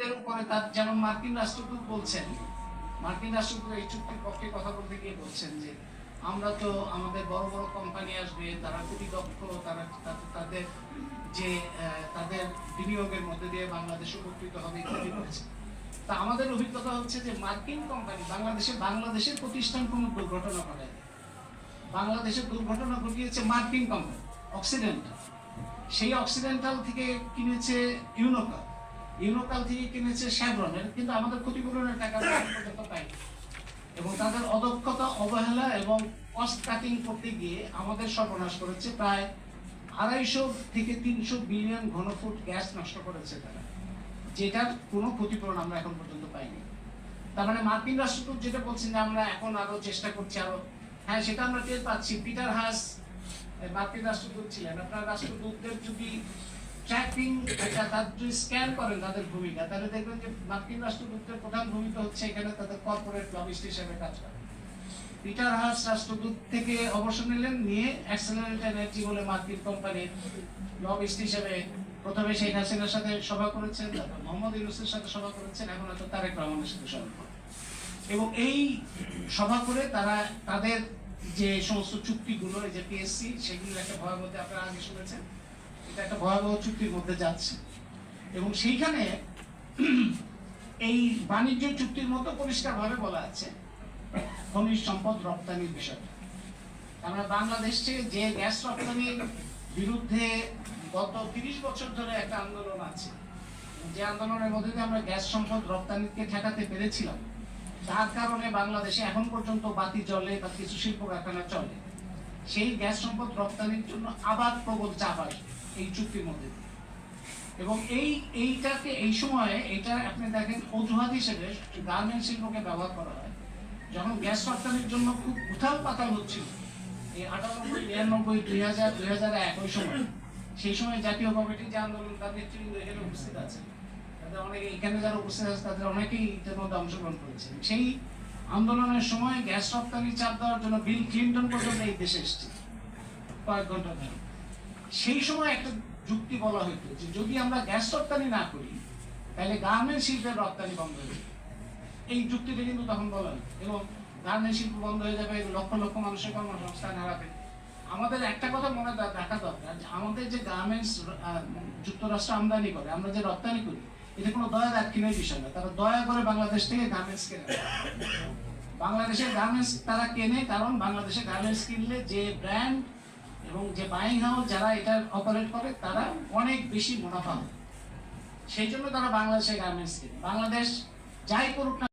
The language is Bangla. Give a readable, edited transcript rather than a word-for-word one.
এর উপরে তার যেমন মার্কিন রাষ্ট্রদূত বলছেন, মার্কিন রাষ্ট্রদূত এই চুক্তির পক্ষে কথা বলতে গিয়ে বলছেন যে আমরা তো আমাদের বড় বড় কোম্পানি আসবে, তারা খুবই দক্ষ, তারা তাদের যে তাদের বিনিয়োগের মধ্যে দিয়ে বাংলাদেশ উপকৃত হবে ইত্যাদি বলছে। তা আমাদের অভিজ্ঞতা হচ্ছে যে মার্কিন কোম্পানি বাংলাদেশের প্রতিষ্ঠান কোনো দুর্ঘটনা ঘটায়, বাংলাদেশের দুর্ঘটনা ঘটিয়েছে মার্কিন কোম্পানি অক্সিডেন্টাল। সেই অক্সিডেন্টাল থেকে কিনেছে ইউনোকাল থেকে কিনেছে শেভরনের, কিন্তু আমাদের ক্ষতিপূরণের টাকা পর্যন্ত পাই। এবং তাদের অদক্ষতা, অবহেলা এবং কস্ট কাটিং করতে গিয়ে আমাদের সর্বনাশ করেছে। প্রায় 250 থেকে 300 বিলিয়ন ঘনফুট গ্যাস নষ্ট করেছে তারা, যেটার কোনো ক্ষতিপূরণ আমরা এখন পর্যন্ত পাইনি। তার মানে মার্কিন রাষ্ট্রদূত যেটা বলছেন যে আমরা এখন আরো চেষ্টা করছি আরো, হ্যাঁ সেটা আমরা টের পাচ্ছি। পিটার হাস মার্কিন রাষ্ট্রদূত ছিলেন। আপনার রাষ্ট্রদূতদের যদি ট্র্যাকিং তার যদি স্ক্যান করেন তাদের ভূমিকা, তাহলে দেখবেন যে মার্কিন রাষ্ট্রদূতের প্রধান ভূমিকা হচ্ছে এখানে তাদের কর্পোরেট লবিস্ট হিসেবে কাজ করে। পিটার হাস রাষ্ট্রদূত থেকে অবসর নিলেন, নিয়ে অ্যাক্সেলারেট এনার্জি বলে মার্কিন কোম্পানির লবিস্ট হিসেবে প্রথমে শেখ হাসিনার সাথে সভা করেছেন, তারপর মোহাম্মদ ইউনূসের সাথে সভা করেছেন, এখন হয়তো তারেক রহমানের সাথে সভা করেন। এবং এই সভা করে তারা তাদের যে সমস্ত চুক্তিগুলো, এই যে পিএসসি, সেগুলোর একটা ভয়াবহ, আপনারা আগে শুনেছেন, এটা একটা ভয়াবহ চুক্তির মধ্যে যাচ্ছে। এবং সেইখানে এই বাণিজ্য চুক্তির মতো পরিষ্কারভাবে বলা আছে খনিজ সম্পদ রপ্তানির বিষয়টা। আমরা বাংলাদেশ থেকে যে গ্যাস রপ্তানির বিরুদ্ধে গত 30 বছর ধরে একটা আন্দোলন আছে, যে আন্দোলনের মধ্যে দিয়ে আমরা গ্যাস সম্পদ রপ্তানিকে ঠেকাতে পেরেছিলাম, তার কারণে বাংলাদেশে এখন পর্যন্ত বাতি জ্বলে বা কিছু শিল্প কারখানা চলে। সেই গ্যাস সম্পদ রপ্তানির জন্য আবার প্রবল চাপ আসবে এই চুক্তির মধ্যে। এবং এইটাকে এই সময়ে এটা আপনি দেখেন অজুহাত হিসেবে গার্মেন্টস শিল্পকে ব্যবহার করা হয়। যখন গ্যাস রপ্তানির জন্য খুব উথাল পাতাল হচ্ছিল এই 98, 99, 2000, 2001 ওই সময়, সেই সময় জাতীয় কমিটির যে আন্দোলন, তার নেতৃবৃন্দ এখানে উপস্থিত আছে, তাদের অনেকে এখানে যারা উপস্থিত আছে তাদের অনেকেই এটার মধ্যে অংশগ্রহণ করেছে। সেই আন্দোলনের সময় গ্যাস রপ্তানি চাপ দেওয়ার জন্য বিল ক্লিন্টন পর্যন্ত এই দেশে এসেছে কয়েক ঘন্টা ধরে। সেই সময় একটা যুক্তি বলা হইতো যে যদি আমরা গ্যাস রপ্তানি না করি তাহলে গার্মেন্ট শিল্পের রপ্তানি বন্ধ হয়ে যাবে। এই যুক্তিটা কিন্তু তখন বলা হইতো। এবং গার্মেন্ট শিল্প বন্ধ হয়ে যাবে, লক্ষ লক্ষ মানুষের কর্মসংস্থান হারাবে। আমাদের একটা কথা মনে রাখা দরকার, যে আমাদের যে গার্মেন্টস যুক্তরাষ্ট্র আমদানি করে, আমরা যে রপ্তানি করি, এটা কোনো দয়া দাক্ষিণের বিষয় না। তারা দয়া করে বাংলাদেশ থেকে গার্মেন্টস কেনে। বাংলাদেশের গার্মেন্টস তারা কেনে, কারণ বাংলাদেশে গার্মেন্টস কিনলে যে ব্র্যান্ড এবং যে বাইং হাউস যারা এটা অপারেট করে, তারা অনেক বেশি মুনাফা হয়। সেই জন্য তারা বাংলাদেশে গার্মেন্টস কেনে। বাংলাদেশ যাই করুক না